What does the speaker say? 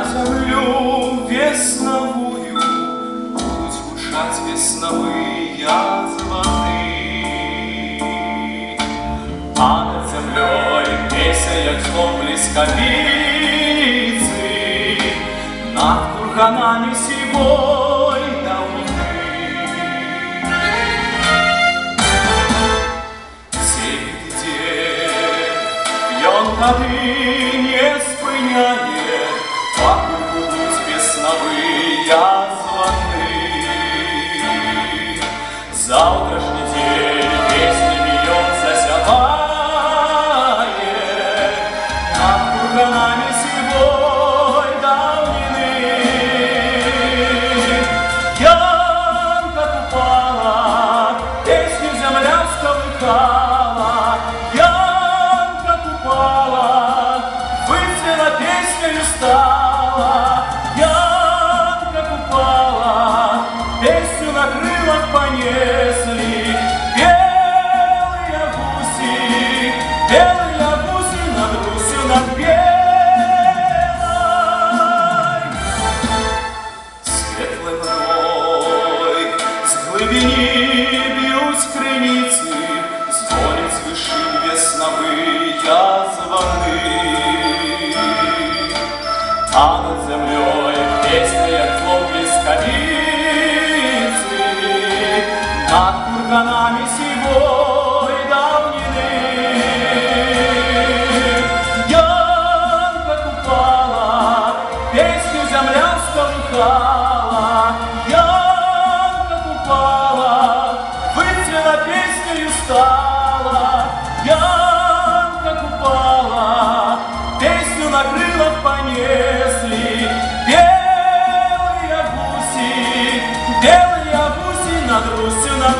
На землю весновую будут звучать весновые звоны, а над землей песня, як звон блискавицы, над курганами сивой давнины. Сей день пьён воды не спыняет, покудут весновые звоны. Завтрашний день песнями он засявает над курганами сивой давнины. Янка купала, песню земля всколыхала, янка купала, выцвела песнею стала, янка купала, песню на крылах понесли. Белые гуси над Русью, над белой. Светлой водой с глубини бьют крыницы, звонят с вышин весновые звоны. А над землей песня, як звон блискавицы, над курганами сивой давнины. Янка купала, песню земля всколыхала, янка купала, выцвела песнею стала, янка купала, песню на крылах понесли. Белые гуси над Русью, над